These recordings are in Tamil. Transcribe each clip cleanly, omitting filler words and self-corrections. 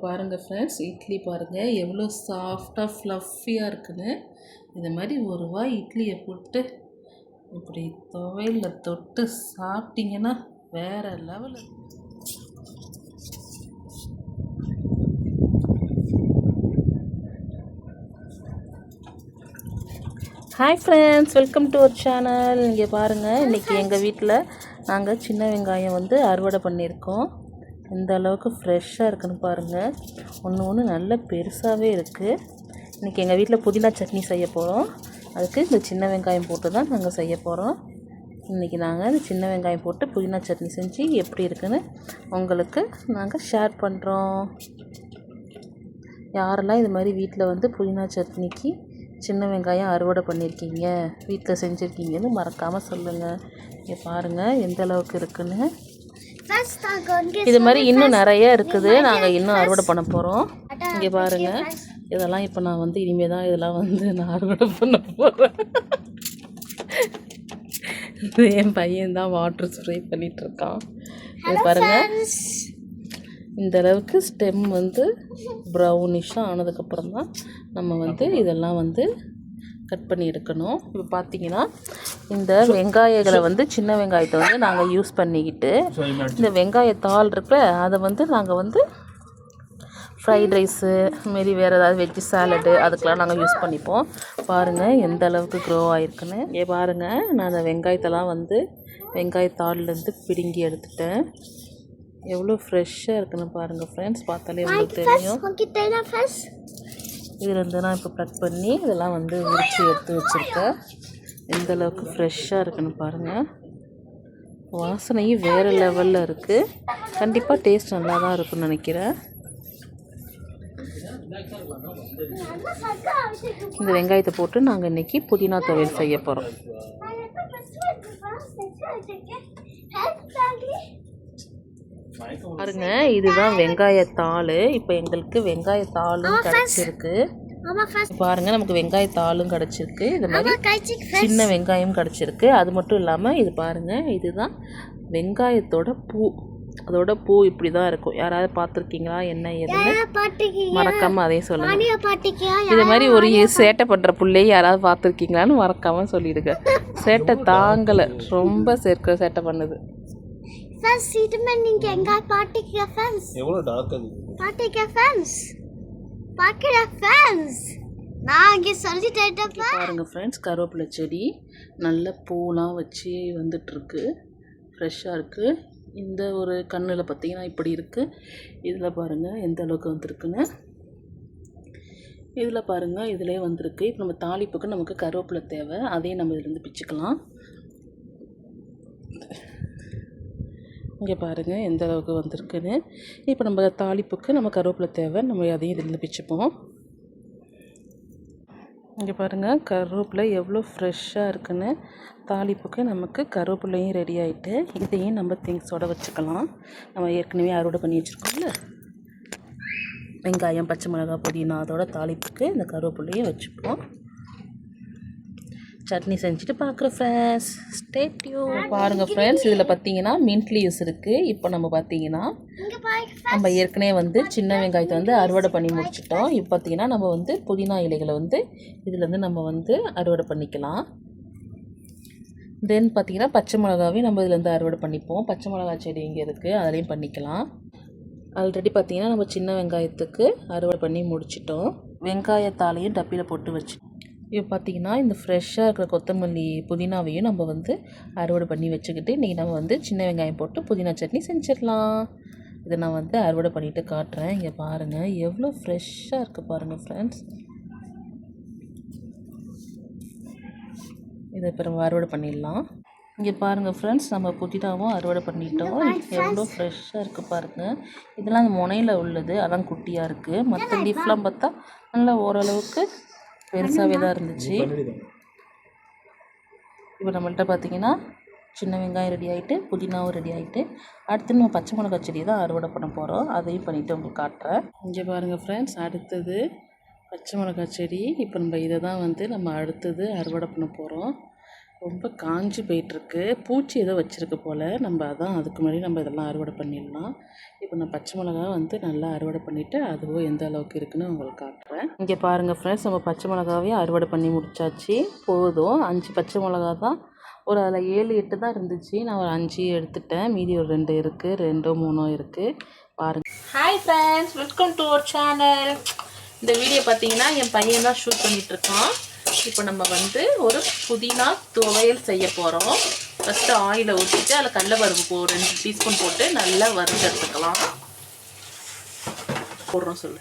பாருங்கள் ஃப்ரெண்ட்ஸ், இட்லி பாருங்கள் எவ்வளோ சாஃப்டாக ஃப்ளஃபியாக இருக்குன்னு. இந்த மாதிரி ஒரு வாய் இட்லியை போட்டு இப்படி துவையலில் தொட்டு சாப்பிட்டிங்கன்னா வேறு level. Hi friends, welcome to our channel. இங்கே பாருங்கள், இன்றைக்கி எங்கள் வீட்டில் நாங்கள் சின்ன வெங்காயம் அறுவடை பண்ணியிருக்கோம். இந்த அளவுக்கு ஃப்ரெஷ்ஷாக இருக்குன்னு பாருங்கள். ஒன்று நல்ல பெருசாகவே இருக்குது. இன்றைக்கி எங்கள் வீட்டில் புதினா சட்னி செய்ய போகிறோம். அதுக்கு இந்த சின்ன வெங்காயம் போட்டு தான் நாங்கள் செய்ய போகிறோம். இன்றைக்கி நாங்கள் இந்த சின்ன வெங்காயம் போட்டு புதினா சட்னி செஞ்சு எப்படி இருக்குன்னு உங்களுக்கு நாங்கள் ஷேர் பண்ணுறோம். யாரெல்லாம் இது மாதிரி வீட்டில் புதினா சட்னிக்கு சின்ன வெங்காயம் அறுவடை பண்ணியிருக்கீங்க, வீட்டில் செஞ்சுருக்கீங்கன்னு மறக்காமல் சொல்லுங்கள். இங்கே பாருங்கள் எந்த அளவுக்கு இருக்குன்னு. இது மாதிரி இன்னும் நிறைய இருக்குது, நாங்கள் இன்னும் அறுவடை பண்ண போகிறோம். இங்கே பாருங்கள், இதெல்லாம் இப்போ நான் இனிமேல் தான் இதெல்லாம் நான் அறுவடை பண்ண போகிறேன். என் பையன்தான் வாட்டர் ஸ்ப்ரே பண்ணிகிட்ருக்கான். இது பாருங்கள், இந்த அளவுக்கு ஸ்டெம் ப்ரௌனிஷாக ஆனதுக்கப்புறம் தான் நம்ம இதெல்லாம் கட் பண்ணி எடுக்கணும். இப்போ பார்த்தீங்கன்னா இந்த வெங்காயங்களை சின்ன வெங்காயத்தை நாங்கள் யூஸ் பண்ணிக்கிட்டு இந்த வெங்காயத்தாள் இருக்குல்ல, அதை நாங்கள் ஃப்ரைட் ரைஸு மாரி வேறு ஏதாவது வெஜ்ஜு சாலடு அதுக்கெலாம் நாங்கள் யூஸ் பண்ணிப்போம். பாருங்கள் எந்த அளவுக்கு க்ரோ ஆகிருக்குன்னு. பாருங்கள், நான் அந்த வெங்காயத்தெல்லாம் வெங்காயத்தாள்லேருந்து பிடுங்கி எடுத்துட்டேன். எவ்வளோ ஃப்ரெஷ்ஷாக இருக்குன்னு பாருங்கள் ஃப்ரெண்ட்ஸ், பார்த்தாலே உங்களுக்கு தெரியும். இதுலேருந்து நான் இப்போ கட் பண்ணி இதெல்லாம் உரித்து எடுத்து வச்சுருக்கேன். எந்த அளவுக்கு ஃப்ரெஷ்ஷாக இருக்குன்னு பாருங்கள். வாசனையும் வேறு லெவலில் இருக்குது. கண்டிப்பாக டேஸ்ட் நல்லா தான் இருக்குன்னு நினைக்கிறேன். இந்த வெங்காயத்தை போட்டு நாங்கள் இன்றைக்கி புதினா துவையல் செய்ய போகிறோம். பாருங்க, இதுதான் வெங்காயத்தாள். இப்போ எங்களுக்கு வெங்காயத்தாளும் கிடச்சிருக்கு. பாருங்கள், நமக்கு வெங்காயத்தாளும் கிடச்சிருக்கு. இது மாதிரி சின்ன வெங்காயம் கிடச்சிருக்கு. அது மட்டும் இல்லாமல் இது பாருங்கள், இதுதான் வெங்காயத்தோட பூ. அதோட பூ இப்படி தான் இருக்கும். யாராவது பார்த்துருக்கீங்களா என்ன ஏதுன்னு மறக்காமல் அதையும் சொல்லுங்கள். இது மாதிரி ஒரு சேட்டை பண்ணுற பிள்ளையை யாராவது பார்த்துருக்கீங்களான்னு மறக்காமல் சொல்லிடுங்க. சேட்டை தாங்கலை, ரொம்ப சேட்டை பண்ணுது. பாருங்க ஃப்ரெண்ட்ஸ், கருவேப்பிலை செடி நல்ல பூலாம் வச்சு வந்துட்டுருக்கு, ஃப்ரெஷ்ஷாக இருக்குது. இந்த ஒரு கண்ணில் பார்த்தீங்கன்னா இப்படி இருக்குது. இதில் பாருங்கள் எந்த அளவுக்கு வந்திருக்குன்னு. இதில் பாருங்கள், இதிலே வந்திருக்கு. இப்போ நம்ம தாளிப்புக்கு நமக்கு கருவேப்பிலை தேவை, அதையும் நம்ம இதிலேருந்து பிச்சுக்கலாம். இங்கே பாருங்கள் எந்த அளவுக்கு வந்திருக்குன்னு. இப்போ நம்ம தாளிப்புக்கு நம்ம கருவேப்பிலை தேவை, நம்ம அதையும் இதில் பிச்சுப்போம். இங்கே பாருங்கள், கருவேப்பிலை எவ்வளோ ஃப்ரெஷ்ஷாக இருக்குன்னு. தாளிப்புக்கு நமக்கு கருவேப்பிலையும் ரெடி ஆகிட்டு, இதையும் நம்ம திங்ஸோடு வச்சுக்கலாம். நம்ம ஏற்கனவே அறுவடை பண்ணி வச்சுருக்கோம்ல வெங்காயம், பச்சை மிளகாய், புதினா, அதோட தாளிப்புக்கு இந்த கருவேப்பிலையும் வச்சுப்போம். சட்னி செஞ்சுட்டு பார்க்குறேன் ஃப்ரெண்ட்ஸ், ஸ்டே டியூன். பாருங்கள் ஃப்ரெண்ட்ஸ், இதில் பார்த்தீங்கன்னா மின்ட் லீவ்ஸ் இருக்குது. இப்போ நம்ம பார்த்தீங்கன்னா நம்ம ஏற்கனவே சின்ன வெங்காயத்தை அறுவடை பண்ணி முடிச்சிட்டோம். இப்போ பார்த்தீங்கன்னா நம்ம புதினா இலைகளை இதுலேருந்து நம்ம அறுவடை பண்ணிக்கலாம். தென் பார்த்தீங்கன்னா பச்சை மிளகாவையும் நம்ம இதுலேருந்து அறுவடை பண்ணிப்போம். பச்சை மிளகா செடி இங்கே இருக்குது, அதிலையும் பண்ணிக்கலாம். ஆல்ரெடி பார்த்தீங்கன்னா நம்ம சின்ன வெங்காயத்துக்கு அறுவடை பண்ணி முடிச்சிட்டோம். வெங்காயத்தாலையும் டப்பியில் போட்டு வச்சு இப்போ பார்த்திங்கன்னா இந்த ஃப்ரெஷ்ஷாக இருக்கிற கொத்தமல்லி புதினாவையும் நம்ம அறுவடை பண்ணி வச்சுக்கிட்டு இன்றைக்கி நம்ம சின்ன வெங்காயம் போட்டு புதினா சட்னி செஞ்சிடலாம். இதை நான் அறுவடை பண்ணிவிட்டு காட்டுறேன். இங்கே பாருங்கள் எவ்வளோ ஃப்ரெஷ்ஷாக இருக்குது பாருங்கள் ஃப்ரெண்ட்ஸ். இதை இப்போ நம்ம அறுவடை பண்ணிடலாம். இங்கே பாருங்கள் ஃப்ரெண்ட்ஸ், நம்ம புதினாவும் அறுவடை பண்ணிட்டோம். எவ்வளோ ஃப்ரெஷ்ஷாக இருக்குது பாருங்கள். இதெல்லாம் அந்த முனையில் உள்ளது, அதான் குட்டியாக இருக்குது. மற்ற லீஃப்லாம் பார்த்தா நல்லா ஓரளவுக்கு பெருசாகவே தான் இருந்துச்சு. இப்போ நம்மள்கிட்ட பார்த்திங்கன்னா சின்ன வெங்காயம் ரெடி ஆகிட்டு, புதினாவும் ரெடி ஆகிட்டு, அடுத்து நம்ம பச்சை மிளகாய் செடி தான் அறுவடை பண்ண போகிறோம். அதையும் பண்ணிவிட்டு உங்களுக்கு காட்டுறேன். இங்கே பாருங்கள் ஃப்ரெண்ட்ஸ், அடுத்தது பச்சை மிளகாய் செடி. இப்போ நம்ம இதை தான் நம்ம அடுத்தது அறுவடை பண்ண போகிறோம். ரொம்ப காஞ்சி போயிட்டுருக்கு. பூச்சி ஏதோ வச்சுருக்கு போல். நம்ம அதான் அதுக்கு முன்னாடி நம்ம இதெல்லாம் அறுவடை பண்ணிடலாம். இப்போ நான் பச்சை மிளகா வந்து நல்லா அறுவடை பண்ணிவிட்டு அதுவும் எந்த அளவுக்கு இருக்குன்னு உங்களுக்கு காட்டுறேன். இங்கே பாருங்கள் ஃப்ரெண்ட்ஸ், நம்ம பச்சை மிளகாவையும் அறுவடை பண்ணி முடிச்சாச்சு. போதும் 5 பச்சை மிளகா தான். ஒரு அதில் 7, 8 தான் இருந்துச்சு. நான் ஒரு 5 எடுத்துட்டேன். மீதி ஒரு 2 இருக்குது, 2 3 இருக்குது. பாருங்கள். Hi friends, welcome to our channel. இந்த வீடியோ பார்த்தீங்கன்னா என் பையன் தான் ஷூட் பண்ணிகிட்ருக்கான். இப்போ நம்ம வந்து ஒரு புதினா துவையல் செய்ய போகிறோம். ஃபஸ்ட்டு ஆயிலை ஊற்றிட்டு அதில் கடலைப்பருப்பு 2 டீஸ்பூன் போட்டு நல்லா வறுத்து எடுத்துக்கலாம். போடுறோம் சொல்லு.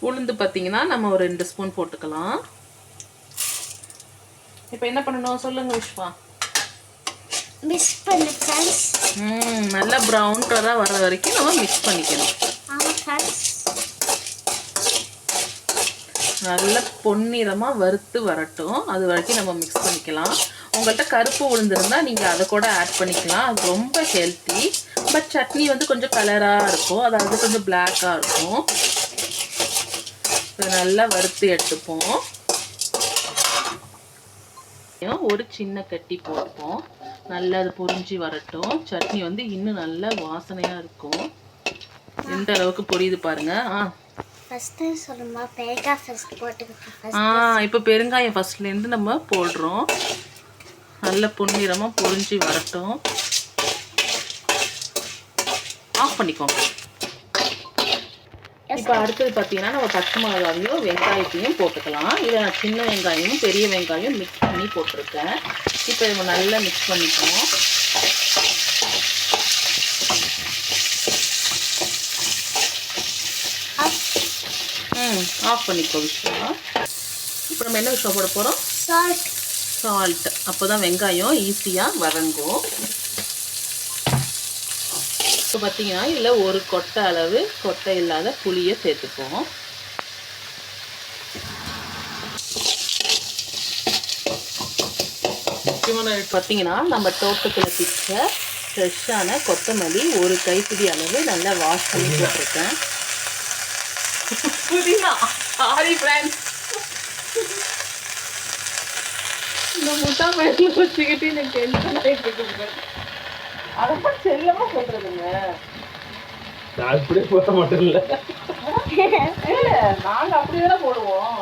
உளுந்து பார்த்தீங்கன்னா நம்ம ஒரு 2 ஸ்பூன் போட்டுக்கலாம். இப்போ என்ன பண்ணணும் சொல்லுங்க விஷ்வா. மிக்ஸ் பண்ணு फ्रेंड्स. நல்லா பிரவுன் கலராக வர வரைக்கும் நம்ம மிக்ஸ் பண்ணிக்கணும். நல்லா பொன்னிறமாக வறுத்து வரட்டும். அது வரைக்கும் நம்ம மிக்ஸ் பண்ணிக்கலாம். உங்கள்கிட்ட கருப்பு உளுந்துருந்தால் நீங்கள் அதை கூட ஆட் பண்ணிக்கலாம். அது ரொம்ப ஹெல்த்தி. பட் சட்னி வந்து கொஞ்சம் கலராக இருக்கும், அதாவது கொஞ்சம் பிளாக்காக இருக்கும். நல்லா வறுத்து எடுத்துப்போம். ஒரு சின்ன கட்டி போட்டுப்போம். நல்லா அது பொரிஞ்சு வரட்டும். சட்னி வந்து இன்னும் நல்லா வாசனையாக இருக்கும். எந்த அளவுக்கு பொரியுது பாருங்க. இப்போ பெருங்காயம் ஃபர்ஸ்ட்லேருந்து நம்ம போடுறோம். நல்ல பொன்னிறமாக பொரிஞ்சு வரட்டும். ஆஃப் பண்ணிக்கோங்க. இப்போ அடுத்தது பார்த்தீங்கன்னா நம்ம பச்சை மிளகாவையும் வெங்காயத்தையும் போட்டுக்கலாம். இதை நான் சின்ன வெங்காயமும் பெரிய வெங்காயம் மிக்ஸ் பண்ணி போட்டிருக்கேன். இப்போ இதை நல்லா மிக்ஸ் பண்ணிப்போம். ஆஃப் பண்ணிக்கோ விஷ்வா. இப்போ நம்ம என்ன விஷயம் போட போகிறோம்? சால்ட். அப்போ தான் வெங்காயம் ஈஸியாக வதங்கும். இப்போ பார்த்தீங்கன்னா இதில் ஒரு கொட்டை அளவு கொட்டை இல்லாத புளியை சேர்த்துப்போம். பார்த்தீங்கன்னா நம்ம தோட்டத்தில் பிச்ச ஃப்ரெஷ்ஷான கொத்தமல்லி ஒரு கைப்பிடி அளவு நல்லா வாஷ் பண்ணி போட்டிருக்கேன். புதினா. சாரி ஃப்ரெண்ட்ஸ், இந்த முட்டா பயிரில் வச்சுக்கிட்டு எனக்கு டென்ஷன் ஆகிட்டு இருக்குங்க. அதெல்லாம் செல்லமாக சொல்கிறதுங்க. நான் அப்படியே போட மாட்டேன். இல்லை நாங்கள் அப்படி தானே போடுவோம்.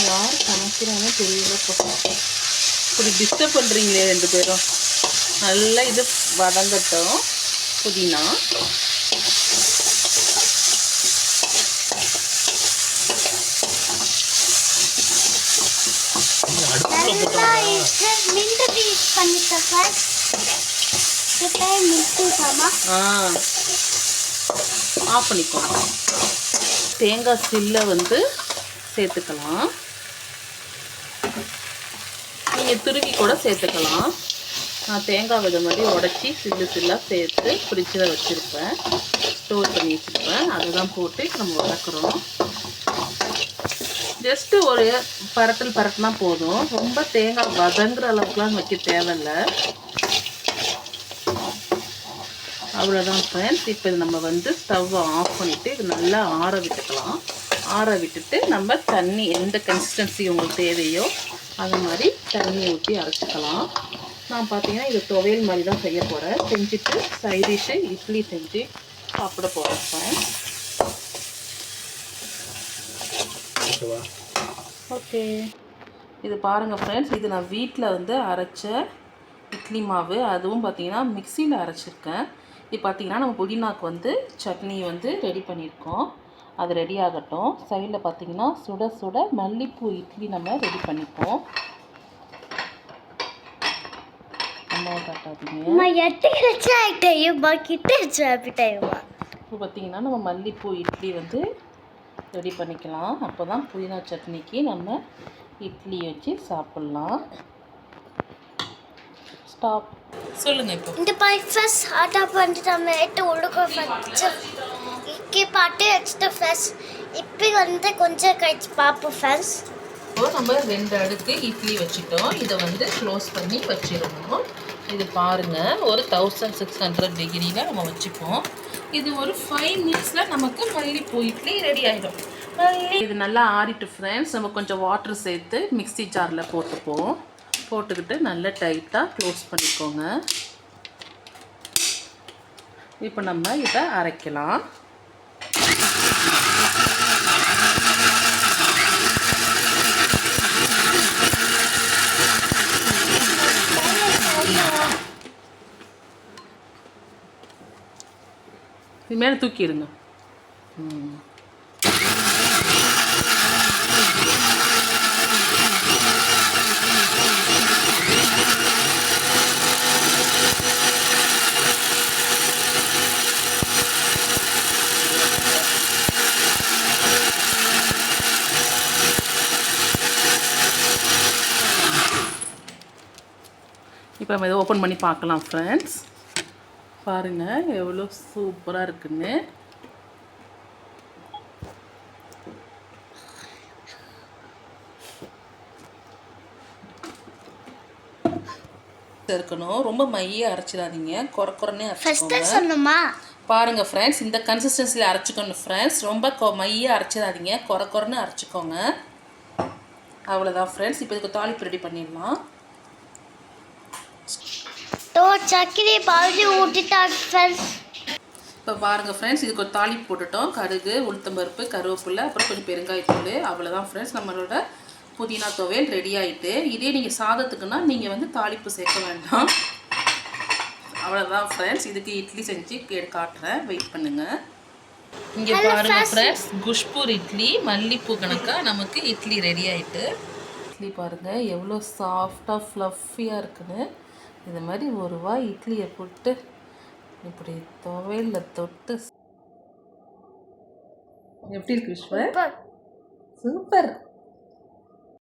யார் சமைக்கிறாங்க தெரியல. இப்படி டிஸ்டர்ப் பண்ணுறீங்களே 2 பேரும். நல்லா இது வதங்கட்டும். புதினா ஆஃப் பண்ணிக்கோங்க. தேங்காய் சில்லை வந்து சேர்த்துக்கலாம். நீங்கள் துருவி கூட சேர்த்துக்கலாம். நான் தேங்காய் விதை மாதிரி உடச்சி சில்லாக சேர்த்து ஃப்ரிட்ஜில் வச்சுருப்பேன், ஸ்டோர் பண்ணி வச்சுருப்பேன். அதை தான் போட்டு நம்ம வதக்குறோம். ஜஸ்ட்டு ஒரு பரட்டினா போதும். ரொம்ப தேங்காய் வதங்குற அளவுக்குலாம் வைக்க தேவையில்லை. அவ்வளோதான் ஃப்ரெண்ட்ஸ். இப்போ நம்ம வந்து ஸ்டவ்வை ஆஃப் பண்ணிவிட்டு இது நல்லா ஆற விட்டுக்கலாம். ஆற விட்டுட்டு நம்ம தண்ணி எந்த கன்சிஸ்டன்சி உங்களுக்கு தேவையோ அது மாதிரி தண்ணி ஊற்றி அரைச்சிக்கலாம். நான் பார்த்தீங்கன்னா இது துவையல் மாதிரி தான் செய்ய போகிறேன். செஞ்சுட்டு சைடிஷ்ஷு இட்லி செஞ்சு சாப்பிட போகிறேன் ஃப்ரெண்ட்ஸ். ஓகே, இது பாருங்கள் ஃப்ரெண்ட்ஸ், இது நான் வீட்டில் வந்து அரைச்ச இட்லி மாவு. அதுவும் பார்த்தீங்கன்னா மிக்சியில் அரைச்சிருக்கேன். இது பார்த்தீங்கன்னா நம்ம புதினாக்கு வந்து சட்னி வந்து ரெடி பண்ணியிருக்கோம். அது ரெடி ஆகட்டும். சைடில் பார்த்தீங்கன்னா சுட சுட மல்லிப்பூ இட்லி நம்ம ரெடி பண்ணிப்போம். இப்போ பார்த்தீங்கன்னா நம்ம மல்லிப்பூ இட்லி வந்து ரெடி பண்ணிக்கலாம். அப்போ தான் புதினா சட்னிக்கு நம்ம இட்லி வச்சு சாப்பிட்லாம். ஸ்டாப் சொல்லுங்கள். இப்போ இந்த பிரேக்ஃபாஸ்ட் ஆட்டா பண்ணிட்டு நம்ம எட்டு ஒழுக்க ஃபஸ்ட்டு இக்கி பாட்டு எக்ஸ்ட்ரா ஃப்ரெஷ் இப்போ வந்து கொஞ்சம் கழிச்சு பார்ப்போம் ஃப்ரெண்ட்ஸ். இப்போ நம்ம 2 அடுக்கு இட்லி வச்சுட்டோம். இதை வந்து க்ளோஸ் பண்ணி வச்சிடணும். இது பாருங்கள், ஒரு 1600 டிகிரியில் நம்ம வச்சுப்போம். இது ஒரு 5 மினிட்ஸில் நமக்கு மல்லிப்பூ இட்லி ரெடி ஆகிடும். இது நல்லா ஆறிட்டு ஃப்ரெண்ட்ஸ், நம்ம கொஞ்சம் வாட்டர் சேர்த்து மிக்ஸி ஜாரில் போட்டுப்போம். போட்டுக்கிட்டு நல்லா டைட்டாக க்ளோஸ் பண்ணிக்கோங்க. இப்போ நம்ம இதை அரைக்கலாம். இது மேலே தூக்கிடுங்க. இப்போ நம்ம இதை ஓப்பன் பண்ணி பார்க்கலாம் ஃப்ரெண்ட்ஸ். பாருங்கள் எவ்வளோ சூப்பராக இருக்குன்னு. இருக்கணும், ரொம்ப மைய அரைச்சிடாதீங்க, குறக்குறனே அரைச்சிக்கோங்க. பாருங்கள் ஃப்ரெண்ட்ஸ், இந்த கன்சிஸ்டன்சியில் அரைச்சிக்கணும் ஃப்ரெண்ட்ஸ். ரொம்ப மைய அரைச்சிடாதீங்க, குறக்குறன்னு அரைச்சிக்கோங்க. அவ்வளோதான் ஃப்ரெண்ட்ஸ். இப்போ இதுக்கு தாளிப்பு ரெடி பண்ணிடலாம். சர்க்கரை பாதி ஊற்றிட்டாங்க ஃப்ரெண்ட்ஸ். இப்போ பாருங்கள் ஃப்ரெண்ட்ஸ், இதுக்கு ஒரு தாளிப்பு போட்டுட்டோம். கடுகு, உளுத்தம்பருப்பு, கருவேப்பிலை, அப்புறம் கொஞ்சம் பெருங்காயத்தூள். அவ்வளோதான் ஃப்ரெண்ட்ஸ், நம்மளோட புதினா துவையல் ரெடி ஆகிட்டு. இதே நீங்கள் சாதத்துக்குன்னா நீங்கள் வந்து தாளிப்பு சேர்க்க வேண்டாம். அவ்வளோதான் ஃப்ரெண்ட்ஸ். இதுக்கு இட்லி செஞ்சு காட்டுறேன், வெயிட் பண்ணுங்கள். இங்கே பாருங்கள் ஃப்ரெண்ட்ஸ், குஷ்பூர் இட்லி மல்லிப்பூ கணக்காக நமக்கு இட்லி ரெடி ஆகிட்டு. இட்லி பாருங்கள் எவ்வளோ சாஃப்டாக ஃப்ளஃபியாக இருக்குன்னு. இது மாதிரி ஒரு வாய் இட்லியை போட்டு இப்படி துவையலில் தொட்டு. எப்படி இருக்கு விஸ்வா? சூப்பர்.